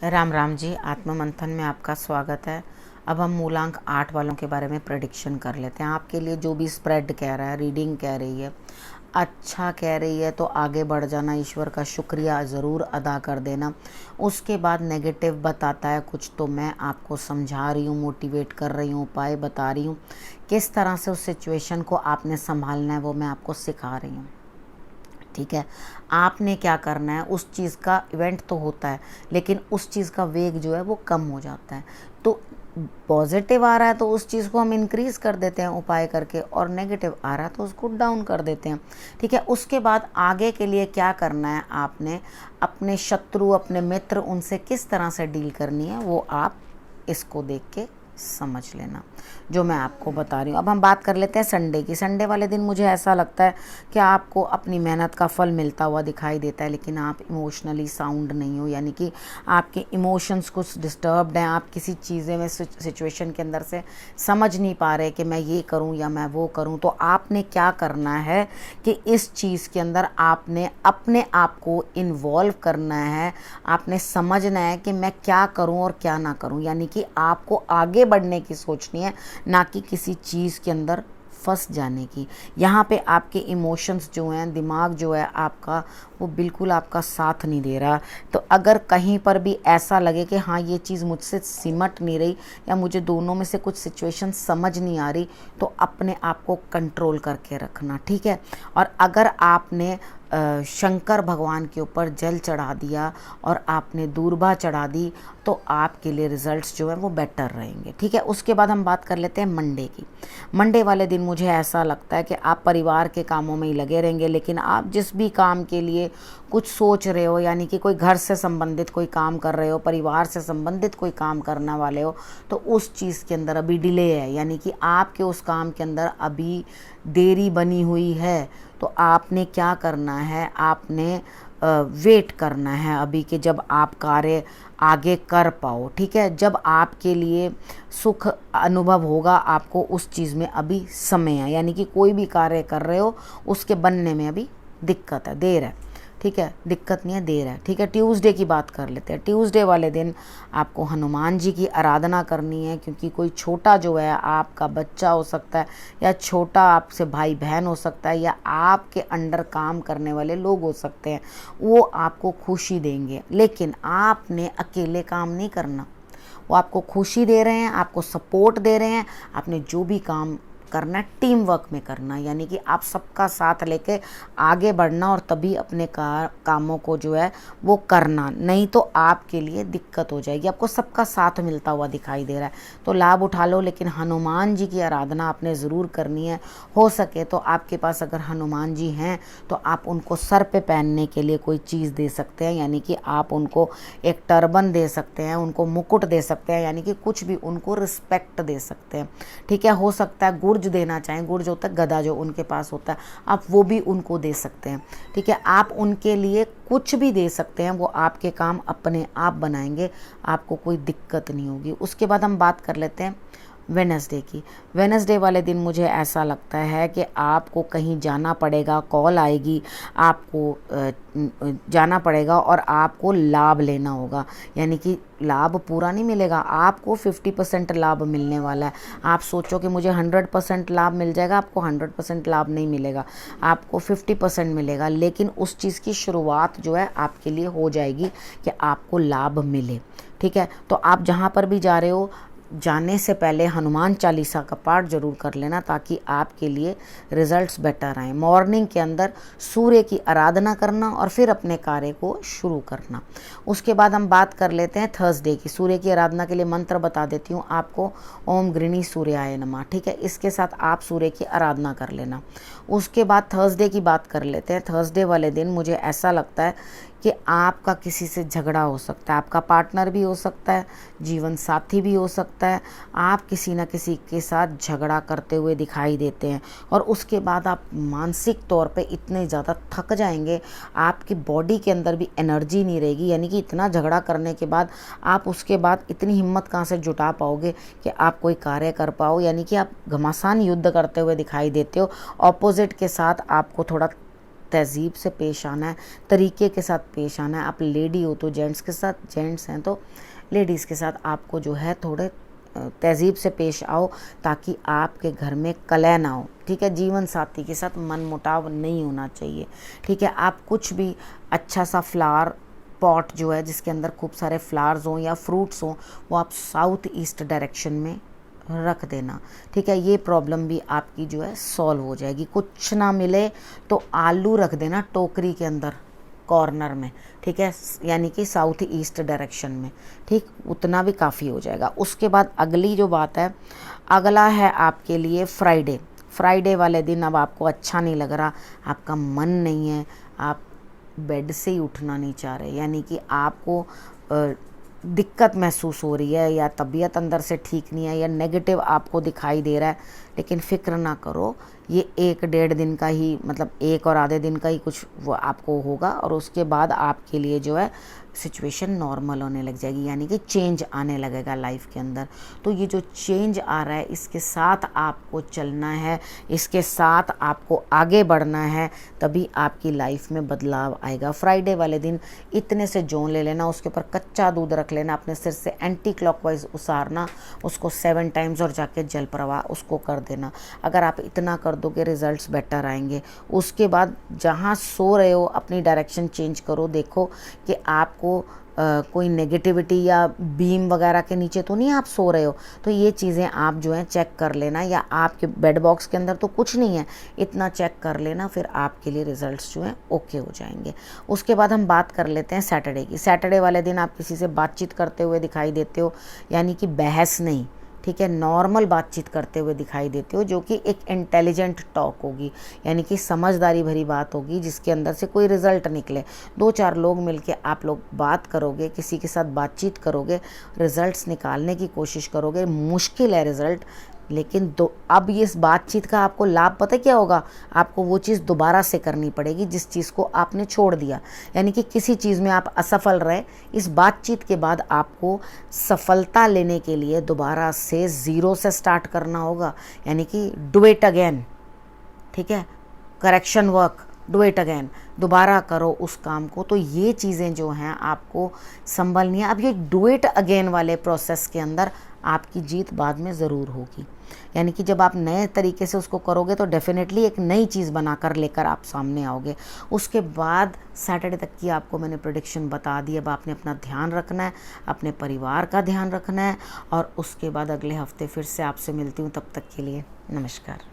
राम राम जी। आत्म मंथन में आपका स्वागत है। अब हम मूलांक 8 वालों के बारे में प्रेडिक्शन कर लेते हैं। आपके लिए जो भी स्प्रेड कह रहा है, रीडिंग कह रही है, अच्छा कह रही है तो आगे बढ़ जाना, ईश्वर का शुक्रिया ज़रूर अदा कर देना। उसके बाद नेगेटिव बताता है कुछ तो मैं आपको समझा रही हूँ, मोटिवेट कर रही हूँ, उपाय बता रही हूँ, किस तरह से उस सिचुएशन को आपने संभालना है वो मैं आपको सिखा रही हूँ। ठीक है, आपने क्या करना है, उस चीज़ का इवेंट तो होता है लेकिन उस चीज़ का वेग जो है वो कम हो जाता है। तो पॉजिटिव आ रहा है तो उस चीज़ को हम इंक्रीज़ कर देते हैं उपाय करके, और नेगेटिव आ रहा है तो उसको डाउन कर देते हैं। ठीक है, उसके बाद आगे के लिए क्या करना है, आपने अपने शत्रु, अपने मित्र, उनसे किस तरह से डील करनी है वो आप इसको देख के समझ लेना, जो मैं आपको बता रही हूँ। अब हम बात कर लेते हैं संडे की। संडे वाले दिन मुझे ऐसा लगता है कि आपको अपनी मेहनत का फल मिलता हुआ दिखाई देता है, लेकिन आप इमोशनली साउंड नहीं हो, यानी कि आपके इमोशंस कुछ डिस्टर्ब्ड हैं। आप किसी चीज़ें में, सिचुएशन के अंदर से समझ नहीं पा रहे कि मैं ये करूँ या मैं वो करूँ। तो आपने क्या करना है कि इस चीज़ के अंदर आपने अपने आप को इन्वॉल्व करना है। आपने समझना है कि मैं क्या करूँ और क्या ना करूँ, यानी कि आपको आगे बढ़ने की सोचनी है, ना कि किसी चीज़ के अंदर फंस जाने की। यहाँ पे आपके इमोशंस जो हैं, दिमाग जो है आपका, वो बिल्कुल आपका साथ नहीं दे रहा। तो अगर कहीं पर भी ऐसा लगे कि हाँ ये चीज़ मुझसे सिमट नहीं रही या मुझे दोनों में से कुछ सिचुएशन समझ नहीं आ रही, तो अपने आप को कंट्रोल करके रखना। ठीक है, और अगर आपने शंकर भगवान के ऊपर जल चढ़ा दिया और आपने दूर्बा चढ़ा दी तो आपके लिए रिजल्ट्स जो है वो बेटर रहेंगे। ठीक है, उसके बाद हम बात कर लेते हैं मंडे की। मंडे वाले दिन मुझे ऐसा लगता है कि आप परिवार के कामों में ही लगे रहेंगे, लेकिन आप जिस भी काम के लिए कुछ सोच रहे हो, यानी कि कोई घर से संबंधित कोई काम कर रहे हो, परिवार से संबंधित कोई काम करने वाले हो, तो उस चीज़ के अंदर अभी डिले है, यानी कि आपके उस काम के अंदर अभी देरी बनी हुई है। तो आपने क्या करना है, आपने वेट करना है अभी कि जब आप कार्य आगे कर पाओ। ठीक है, जब आपके लिए सुख अनुभव होगा, आपको उस चीज़ में अभी समय है, यानी कि कोई भी कार्य कर रहे हो उसके बनने में अभी दिक्कत है, देर है। ठीक है, दिक्कत नहीं है, देर है। ठीक है, ट्यूसडे की बात कर लेते हैं। ट्यूसडे वाले दिन आपको हनुमान जी की आराधना करनी है, क्योंकि कोई छोटा जो है, आपका बच्चा हो सकता है या छोटा आपसे भाई बहन हो सकता है या आपके अंडर काम करने वाले लोग हो सकते हैं, वो आपको खुशी देंगे। लेकिन आपने अकेले काम नहीं करना, वो आपको खुशी दे रहे हैं, आपको सपोर्ट दे रहे हैं। आपने जो भी काम करना है टीम वर्क में करना, यानी कि आप सबका साथ लेके आगे बढ़ना और तभी अपने कामों को जो है वो करना, नहीं तो आपके लिए दिक्कत हो जाएगी। आपको सबका साथ मिलता हुआ दिखाई दे रहा है तो लाभ उठा लो, लेकिन हनुमान जी की आराधना आपने ज़रूर करनी है। हो सके तो आपके पास अगर हनुमान जी हैं तो आप उनको सर पे पहनने के लिए कोई चीज़ दे सकते हैं, यानी कि आप उनको एक टर्बन दे सकते हैं, उनको मुकुट दे सकते हैं, यानी कि कुछ भी उनको रिस्पेक्ट दे सकते हैं। ठीक है, हो सकता है गुर्ज देना चाहें, गुर्ज होता है गदा जो उनके पास होता है, आप वो भी उनको दे सकते हैं। ठीक है, आप उनके लिए कुछ भी दे सकते हैं, वो आपके काम अपने आप बनाएंगे, आपको कोई दिक्कत नहीं होगी। उसके बाद हम बात कर लेते हैं वेडनेसडे की। वेडनेसडे वाले दिन मुझे ऐसा लगता है कि आपको कहीं जाना पड़ेगा, कॉल आएगी, आपको जाना पड़ेगा और आपको लाभ लेना होगा, यानी कि लाभ पूरा नहीं मिलेगा, आपको 50% लाभ मिलने वाला है। आप सोचो कि मुझे 100% लाभ मिल जाएगा, आपको 100% लाभ नहीं मिलेगा, आपको 50% मिलेगा। लेकिन उस चीज़ की शुरुआत जो है आपके लिए हो जाएगी कि आपको लाभ मिले। ठीक है, तो आप जहाँ पर भी जा रहे हो, जाने से पहले हनुमान चालीसा का पाठ जरूर कर लेना, ताकि आपके लिए रिजल्ट्स बेटर आएँ। मॉर्निंग के अंदर सूर्य की आराधना करना और फिर अपने कार्य को शुरू करना। उसके बाद हम बात कर लेते हैं थर्सडे की। सूर्य की आराधना के लिए मंत्र बता देती हूँ आपको, ओम गृणी सूर्याय नमः। ठीक है, इसके साथ आप सूर्य की आराधना कर लेना। उसके बाद थर्सडे की बात कर लेते हैं। थर्सडे वाले दिन मुझे ऐसा लगता है कि आपका किसी से झगड़ा हो सकता है, आपका पार्टनर भी हो सकता है, जीवन साथी भी हो सकता है। आप किसी न किसी के साथ झगड़ा करते हुए दिखाई देते हैं और उसके बाद आप मानसिक तौर पे इतने ज़्यादा थक जाएंगे, आपकी बॉडी के अंदर भी एनर्जी नहीं रहेगी, यानी कि इतना झगड़ा करने के बाद आप उसके बाद इतनी हिम्मत कहाँ से जुटा पाओगे कि आप कोई कार्य कर पाओ, यानी कि आप घमासान युद्ध करते हुए दिखाई देते हो। ऑपोजिट के साथ आपको थोड़ा तहज़ीब से पेश आना है, तरीके के साथ पेश आना है। आप लेडी हो तो जेंट्स के साथ, जेंट्स हैं तो लेडीज़ के साथ आपको जो है थोड़े तहज़ीब से पेश आओ, ताकि आपके घर में कलह ना हो। ठीक है, जीवन साथी के साथ मनमुटाव नहीं होना चाहिए। ठीक है, आप कुछ भी अच्छा सा फ्लावर पॉट जो है जिसके अंदर खूब सारे फ्लावर्स हों या फ्रूट्स हों, वो आप साउथ ईस्ट डायरेक्शन में रख देना। ठीक है, ये प्रॉब्लम भी आपकी जो है सॉल्व हो जाएगी। कुछ ना मिले तो आलू रख देना टोकरी के अंदर कॉर्नर में। ठीक है, यानी कि साउथ ईस्ट डायरेक्शन में। ठीक, उतना भी काफ़ी हो जाएगा। उसके बाद अगली जो बात है, अगला है आपके लिए फ्राइडे। फ्राइडे वाले दिन अब आपको अच्छा नहीं लग रहा, आपका मन नहीं है, आप बेड से ही उठना नहीं चाह रहे, यानी कि आपको दिक्कत महसूस हो रही है या तबीयत अंदर से ठीक नहीं है या नेगेटिव आपको दिखाई दे रहा है, लेकिन फ़िक्र ना करो, ये 1-1.5 दिन का ही, मतलब 1 और आधे दिन का ही कुछ वो आपको होगा, और उसके बाद आपके लिए जो है सिचुएशन नॉर्मल होने लग जाएगी, यानी कि चेंज आने लगेगा लाइफ के अंदर। तो ये जो चेंज आ रहा है, इसके साथ आपको चलना है, इसके साथ आपको आगे बढ़ना है, तभी आपकी लाइफ में बदलाव आएगा। फ्राइडे वाले दिन इतने से जौन ले लेना, उसके ऊपर कच्चा दूध रख लेना, अपने सिर से एंटी क्लॉकवाइज उसारना, उसको 7 टाइम्स और जाके जल प्रवाह उसको कर देना। अगर आप इतना कर दोगे, रिजल्ट्स बेटर आएंगे। उसके बाद जहाँ सो रहे हो अपनी डायरेक्शन चेंज करो, देखो कि आपको कोई नेगेटिविटी या बीम वगैरह के नीचे तो नहीं आप सो रहे हो। तो ये चीज़ें आप जो है चेक कर लेना, या आपके बेड बॉक्स के अंदर तो कुछ नहीं है, इतना चेक कर लेना, फिर आपके लिए रिजल्ट्स जो हैं ओके हो जाएंगे। उसके बाद हम बात कर लेते हैं सैटरडे की। सैटरडे वाले दिन आप किसी से बातचीत करते हुए दिखाई देते हो, यानी कि बहस नहीं, ठीक है, नॉर्मल बातचीत करते हुए दिखाई देते हो, जो कि एक इंटेलिजेंट टॉक होगी, यानी कि समझदारी भरी बात होगी, जिसके अंदर से कोई रिजल्ट निकले। 2-4 लोग मिलके आप लोग बात करोगे, किसी के साथ बातचीत करोगे, रिजल्ट्स निकालने की कोशिश करोगे। मुश्किल है रिजल्ट, लेकिन अब ये इस बातचीत का आपको लाभ पता क्या होगा, आपको वो चीज़ दोबारा से करनी पड़ेगी जिस चीज़ को आपने छोड़ दिया। यानी कि किसी चीज़ में आप असफल रहे, इस बातचीत के बाद आपको सफलता लेने के लिए दोबारा से ज़ीरो से स्टार्ट करना होगा, यानी कि डू इट अगेन। ठीक है, correction work, do it again, दोबारा करो उस काम को। तो ये चीज़ें जो हैं आपको संभलनी है। अब ये डू इट अगेन वाले प्रोसेस के अंदर आपकी जीत बाद में ज़रूर होगी, यानी कि जब आप नए तरीके से उसको करोगे तो डेफिनेटली एक नई चीज़ बनाकर लेकर आप सामने आओगे। उसके बाद सैटरडे तक की आपको मैंने प्रेडिक्शन बता दी। अब आपने अपना ध्यान रखना है, अपने परिवार का ध्यान रखना है, और उसके बाद अगले हफ्ते फिर से आपसे मिलती हूँ। तब तक के लिए नमस्कार।